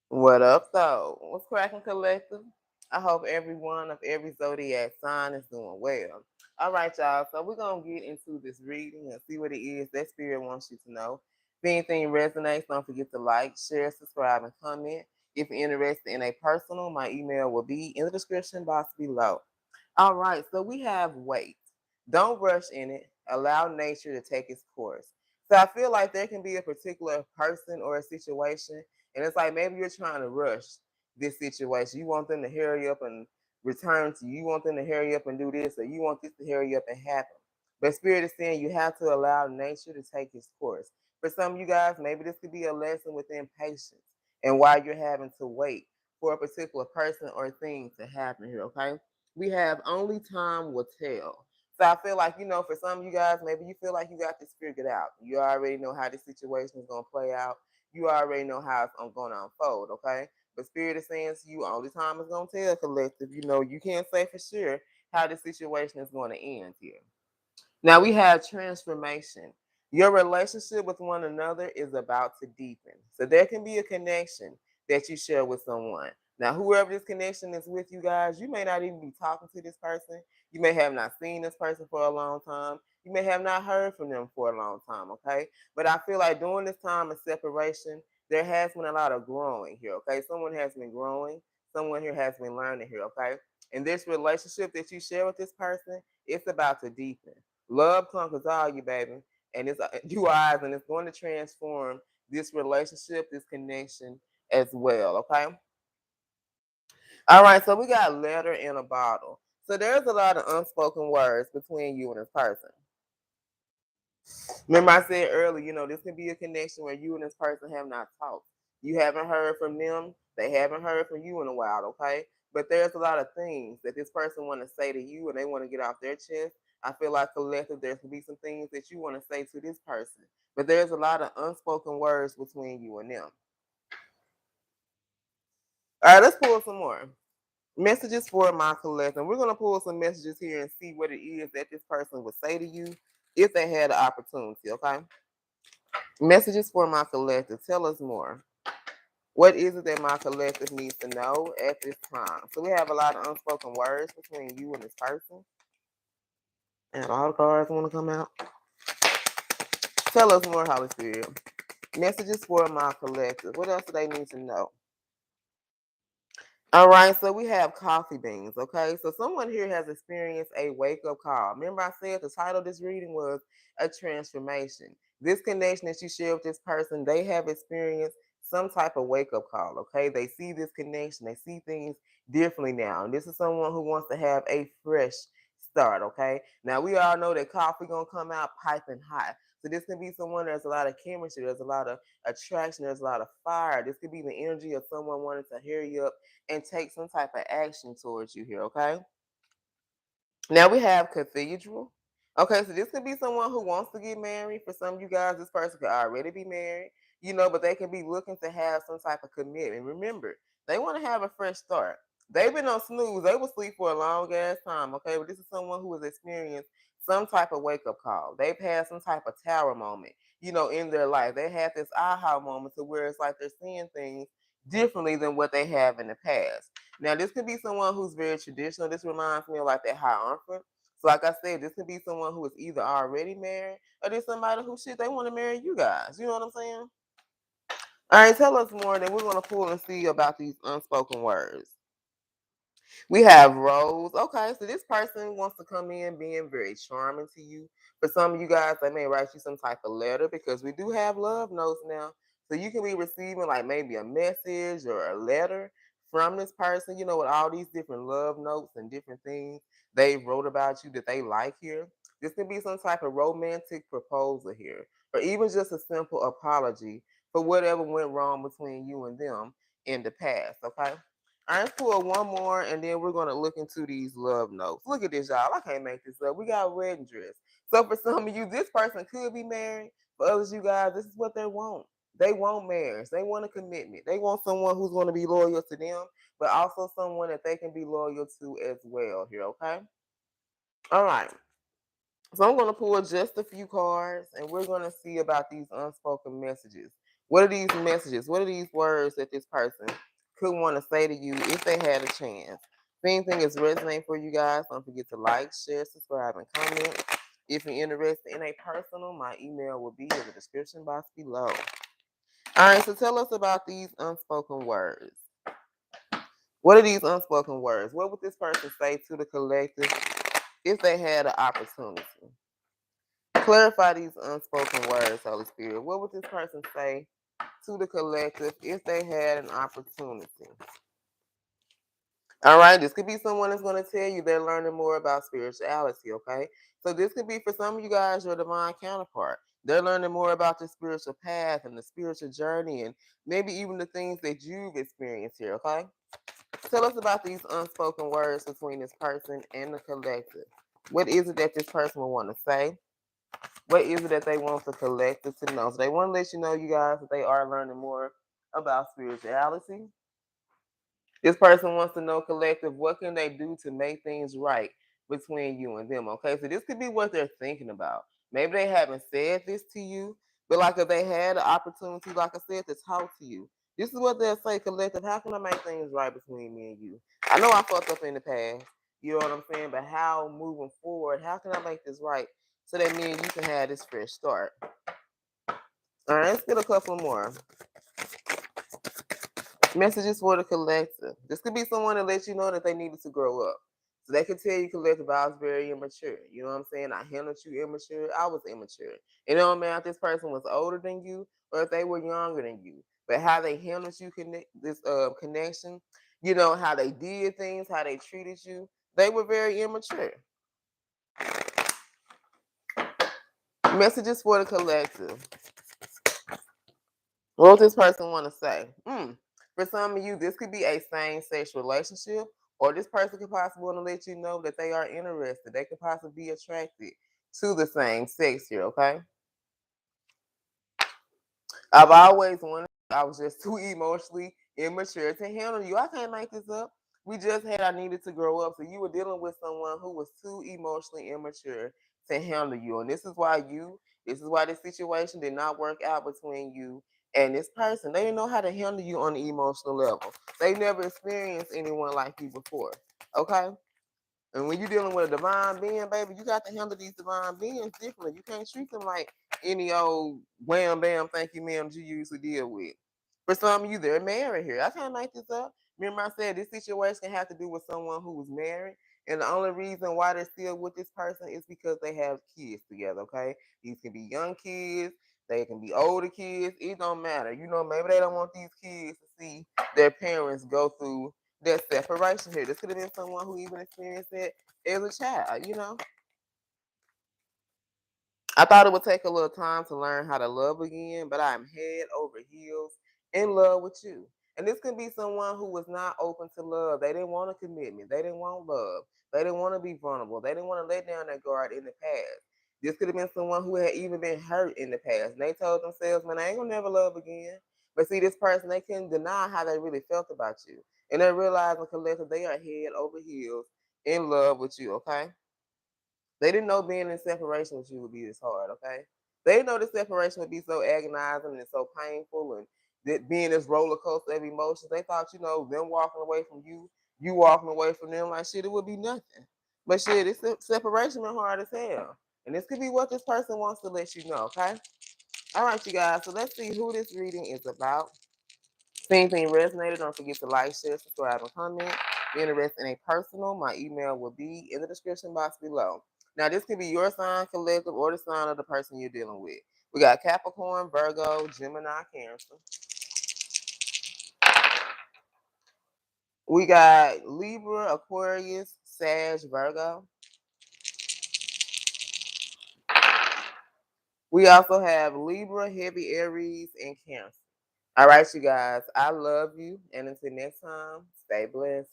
What up, though? What's cracking, collective? I hope everyone of every zodiac sign is doing well. All right, y'all. So we're gonna get into this reading and see what it is that spirit wants you to know. If anything resonates, don't forget to like, share, subscribe, and comment. If you're interested in a personal, my email will be in the description box below. All right, so we have wait. Don't rush in it. Allow nature to take its course. So I feel like there can be a particular person or a situation, and it's like maybe you're trying to rush this situation. You want them to hurry up and return to you. You want them to hurry up and do this, or you want this to hurry up and happen. But Spirit is saying you have to allow nature to take its course. For some of you guys, maybe this could be a lesson within patience and why you're having to wait for a particular person or thing to happen here, okay? We have only time will tell. So I feel like, for some of you guys, maybe you feel like you got this figured out. You already know how this situation is going to play out. You already know how it's going to unfold, okay? But Spirit is saying to you, only time is going to tell, collective. You can't say for sure how this situation is going to end here. Now we have transformation. Your relationship with one another is about to deepen. So there can be a connection that you share with someone. Now, whoever this connection is with, you guys, you may not even be talking to this person. You may have not seen this person for a long time. You may have not heard from them for a long time, okay? But I feel like during this time of separation, there has been a lot of growing here, okay? Someone has been growing. Someone here has been learning here, okay? And this relationship that you share with this person, it's about to deepen. Love conquers all, you baby, and it's you eyes, and it's going to transform this relationship, this connection as well. Okay. All right. So we got letter in a bottle. So there's a lot of unspoken words between you and this person. Remember, I said earlier, this can be a connection where you and this person have not talked. You haven't heard from them. They haven't heard from you in a while, okay? But there's a lot of things that this person want to say to you and they want to get off their chest. I feel like collective, there could be some things that you want to say to this person. But there's a lot of unspoken words between you and them. All right, let's pull some more. Messages for my collective. We're going to pull some messages here and see what it is that this person would say to you if they had the opportunity, okay? Messages for my collective. Tell us more. What is it that my collective needs to know at this time? So we have a lot of unspoken words between you and this person. And all the cards want to come out. Tell us more, Holy Spirit. Messages for my collective. What else do they need to know? All right, so we have coffee beans, okay? So someone here has experienced a wake-up call. Remember I said the title of this reading was a transformation. This connection that you share with this person, they have experienced some type of wake-up call, okay? They see this connection. They see things differently now. And this is someone who wants to have a fresh start, okay? Now, we all know that coffee going to come out piping hot. So this can be someone there's a lot of chemistry, there's a lot of attraction, there's a lot of fire. This could be the energy of someone wanting to hurry up and take some type of action towards you here, okay? Now we have cathedral. Okay, so this could be someone who wants to get married. For some of you guys, this person could already be married, but they can be looking to have some type of commitment. Remember, they want to have a fresh start. They've been on snooze. They will sleep for a long ass time, okay? But this is someone who has experienced some type of wake up call. They've had some type of tower moment, in their life. They had this aha moment to where it's like they're seeing things differently than what they have in the past. Now, this could be someone who's very traditional. This reminds me of like that high uncle. So, like I said, this could be someone who is either already married or there's somebody who shit they want to marry you guys. You know what I'm saying? All right, tell us more. Then we're gonna pull and see about these unspoken words. We have Rose. Okay, so this person wants to come in being very charming to you. For some of you guys, they may write you some type of letter because we do have love notes now. So you can be receiving like maybe a message or a letter from this person, with all these different love notes and different things they wrote about you that they like here. This can be some type of romantic proposal here, or even just a simple apology for whatever went wrong between you and them in the past. Okay. I just pull one more and then we're gonna look into these love notes. Look at this, y'all. I can't make this up. We got wedding dress. So for some of you, this person could be married. For others, you guys, this is what they want. They want marriage. They want a commitment. They want someone who's going to be loyal to them, but also someone that they can be loyal to as well. Here, okay? All right. So I'm going to pull just a few cards and we're going to see about these unspoken messages What are these messages? What are these words that this person could want to say to you if they had a chance? If anything is resonating for you guys, don't forget to like, share, subscribe, and comment. If you're interested in a personal, my email will be in the description box below. All right, so tell us about these unspoken words. What are these unspoken words? What would this person say to the collective if they had an opportunity? Clarify these unspoken words, Holy Spirit. What would this person say to the collective if they had an opportunity? All right, this could be someone that's going to tell you they're learning more about spirituality, okay? So this could be for some of you guys, your divine counterpart. They're learning more about the spiritual path and the spiritual journey and maybe even the things that you've experienced here, okay? Tell us about these unspoken words between this person and the collective. What is it that this person will want to say? What is it that they want the collective to know? So they want to let you know, you guys, that they are learning more about spirituality. This person wants to know, collective, what can they do to make things right between you and them? Okay, so this could be what they're thinking about. Maybe they haven't said this to you, but like if they had an opportunity, like I said, to talk to you, this is what they'll say, collective. How can I make things right between me and you? I know I fucked up in the past, you know what I'm saying? But how moving forward, how can I make this right so that me and you can have this fresh start? All right, let's get a couple more. Messages for the collective. This could be someone that lets you know that they needed to grow up. So they could tell you, collective, I was very immature. You know what I'm saying? I handled you immature. I was immature. It don't matter if this person was older than you or if they were younger than you. But how they handled you, this connection, you know, how they did things, how they treated you, they were very immature. Messages for the collective. What does this person want to say? For some of you, this could be a same-sex relationship, or this person could possibly want to let you know that they are interested. They could possibly be attracted to the same sex here, okay? I've always wanted, I was just too emotionally immature to handle you. I can't make this up. We just had, I needed to grow up. So you were dealing with someone who was too emotionally immature to handle you. And this is why this situation did not work out between you and this person. They didn't know how to handle you on the emotional level. They never experienced anyone like you before. Okay? And when you're dealing with a divine being, baby, you got to handle these divine beings differently. You can't treat them like any old wham bam thank you ma'am you usually deal with. For some of you, they're married here. I can't make this up. Remember, I said this situation have to do with someone who was married, and the only reason why they're still with this person is because they have kids together. Okay, these can be young kids, they can be older kids. It don't matter. You know, maybe they don't want these kids to see their parents go through that separation here. This could have been someone who even experienced it as a child. You know. I thought it would take a little time to learn how to love again, but I am head over heels in love with you. And this can be someone who was not open to love. They didn't want a commitment. They didn't want love. They didn't want to be vulnerable. They didn't want to let down their guard in the past. This could have been someone who had even been hurt in the past. And they told themselves, man, I ain't gonna never love again. But see, this person, they couldn't deny how they really felt about you. And they realized and collective they are head over heels in love with you, okay? They didn't know being in separation with you would be this hard, okay? They didn't know the separation would be so agonizing and so painful and that being this roller coaster of emotions. They thought, you know, them walking away from you, you walking away from them, like shit, it would be nothing. But shit, this separation been hard as hell. And this could be what this person wants to let you know, okay? All right, you guys, so let's see who this reading is about. If anything resonated, don't forget to like, share, subscribe, and comment. If you're interested in a personal, my email will be in the description box below. Now, this could be your sign, collective, or the sign of the person you're dealing with. We got Capricorn, Virgo, Gemini, Cancer. We got Libra, Aquarius, Sag, Virgo. We also have Libra, Heavy Aries, and Cancer. All right, you guys. I love you. And until next time, stay blessed.